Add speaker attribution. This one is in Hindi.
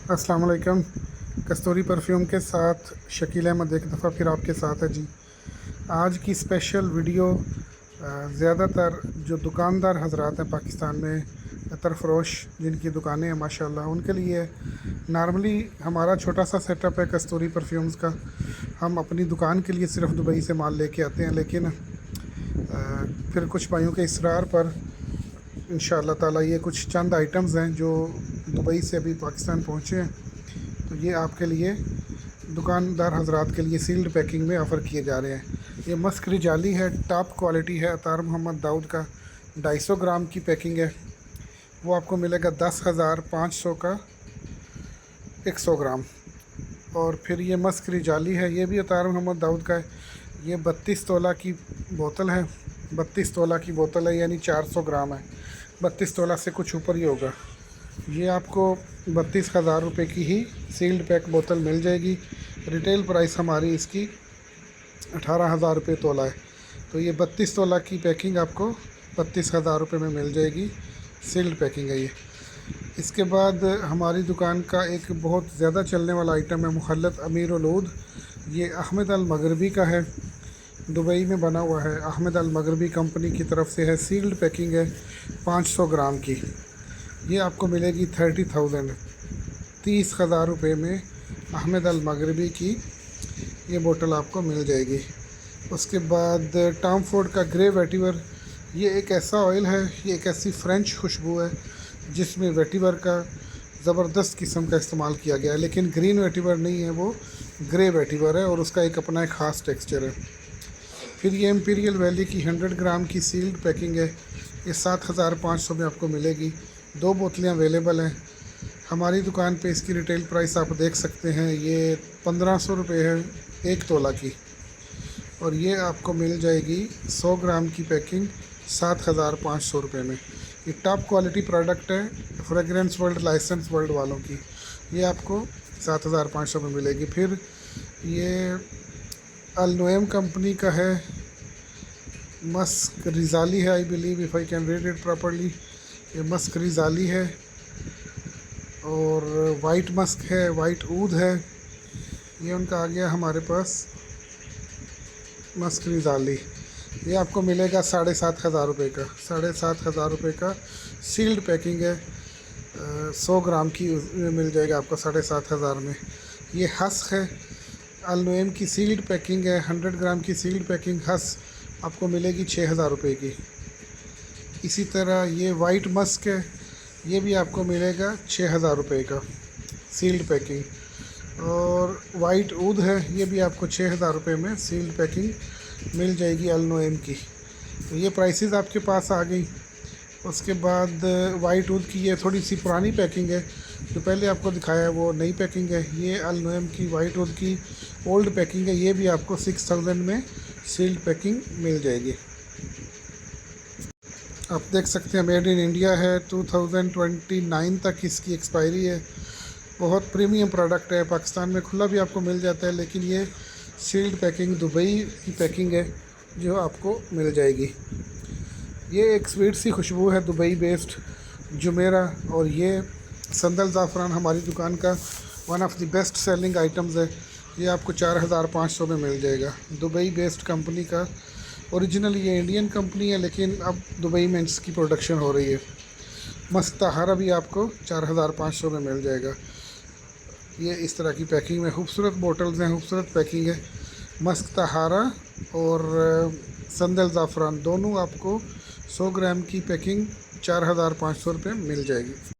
Speaker 1: अस्सलाम वालेकुम। कस्तूरी परफ्यूम के साथ शकील अहमद एक दफ़ा फिर आपके साथ है जी। आज की स्पेशल वीडियो ज़्यादातर जो दुकानदार हजरात हैं पाकिस्तान में, अतर फरोश जिनकी दुकानें हैं माशाल्लाह, उनके लिए नॉर्मली हमारा छोटा सा सेटअप है कस्तूरी परफ्यूम्स का। हम अपनी दुकान के लिए सिर्फ दुबई से माल लेके आते हैं, लेकिन फिर कुछ भाइयों के इसरार पर इंशाअल्लाह ताला ये कुछ चंद आइटम्स हैं जो दुबई से अभी पाकिस्तान पहुँचे हैं, तो ये आपके लिए दुकानदार हजरात के लिए सील्ड पैकिंग में ऑफ़र किए जा रहे हैं। ये मस्क रिजाली है, टॉप क्वालिटी है, अतार मोहम्मद दाऊद का 250 ग्राम की पैकिंग है। वो आपको मिलेगा 10,500 का 100 ग्राम। और फिर ये मस्क रिजाली है, ये भी अतार मोहम्मद दाऊद का है। ये 32 तोला की बोतल है, 32 तोला की बोतल है, यानी 400 ग्राम है। 32 तोला से कुछ ऊपर ही होगा। ये आपको 32,000 रुपये की ही सील्ड पैक बोतल मिल जाएगी। रिटेल प्राइस हमारी इसकी 18,000 रुपये तोला है। तो ये 32 तोला की पैकिंग आपको 32,000 रुपये में मिल जाएगी। सील्ड पैकिंग है ये। इसके बाद हमारी दुकान का एक बहुत ज़्यादा चलने वाला आइटम है मुखल्लत अमीर उलूद। ये अहमद अल मगरबी का है, दुबई में बना हुआ है। अहमद अल मगरबी कंपनी की तरफ से है, सील्ड पैकिंग है 500 ग्राम की। ये आपको मिलेगी 30,000 रुपये में अहमद अल मगरबी की ये बोतल आपको मिल जाएगी। उसके बाद टॉम फोर्ड का ग्रे वेटिवर, ये एक ऐसा ऑयल है, ये एक ऐसी फ्रेंच खुशबू है जिसमें वेटिवर का ज़बरदस्त किस्म का इस्तेमाल किया गया है, लेकिन ग्रीन वेटिवर नहीं है, वो ग्रे वेटिवर है और उसका एक अपना एक ख़ास टेक्सचर है। फिर ये इंपीरियल वैली की 100 ग्राम की सील्ड पैकिंग है, ये 7,500 में आपको मिलेगी। 2 बोतलें अवेलेबल हैं हमारी दुकान पे। इसकी रिटेल प्राइस आप देख सकते हैं, ये 1,500 रुपये है 1 तोला की। और ये आपको मिल जाएगी 100 ग्राम की पैकिंग 7,500 रुपये में। ये टॉप क्वालिटी प्रोडक्ट है, फ्रेगरेंस वर्ल्ड लाइसेंस वर्ल्ड वालों की। ये आपको 7,500 में मिलेगी। फिर ये अल नोएम कंपनी का है, मस्क रिजाली है, I believe if I can read it properly. ये मस्क रिजाली है और वाइट मस्क है, वाइट ऊद है। ये उनका आ गया हमारे पास मस्क रिजाली। ये आपको मिलेगा 7,500 रुपये का, 7,500 रुपये का सील्ड पैकिंग है। 100 ग्राम की मिल जाएगा आपको 7,500 में। ये हस्क है, अल नोएम की सील्ड पैकिंग है, 100 ग्राम की सील्ड पैकिंग हस्क आपको मिलेगी 6,000 रुपये की। इसी तरह ये वाइट मस्क है, ये भी आपको मिलेगा 6,000 रुपये का सील्ड पैकिंग। और वाइट ऊद है, ये भी आपको 6,000 रुपये में सील्ड पैकिंग मिल जाएगी अल नोएम की। तो ये प्राइसेस आपके पास आ गई। उसके बाद वाइट ऊद की ये थोड़ी सी पुरानी पैकिंग है, जो पहले आपको दिखाया है वो नई पैकिंग है। ये अल नोएम की वाइट ऊद की ओल्ड पैकिंग है, ये भी आपको 6,000 में सील्ड पैकिंग मिल जाएगी। आप देख सकते हैं मेड इन इंडिया है, 2029 तक इसकी एक्सपायरी है। बहुत प्रीमियम प्रोडक्ट है, पाकिस्तान में खुला भी आपको मिल जाता है, लेकिन ये सील्ड पैकिंग दुबई की पैकिंग है जो आपको मिल जाएगी। ये एक स्वीट सी खुशबू है दुबई बेस्ड जुमेरा, और ये संदल ज़ाफ़रान हमारी दुकान का one of the best selling items है। ये आपको 4,500 में मिल जाएगा। दुबई बेस्ड कंपनी का, ओरिजिनल ये इंडियन कंपनी है, लेकिन अब दुबई में इसकी प्रोडक्शन हो रही है। मस्क तहारा भी आपको 4,500 में मिल जाएगा। ये इस तरह की पैकिंग में खूबसूरत बोटल्स हैं, खूबसूरत पैकिंग है। मस्क तहारा और संदल ज़ाफ़रान दोनों आपको 100 ग्राम की पैकिंग 4,500 रुपये मिल जाएगी।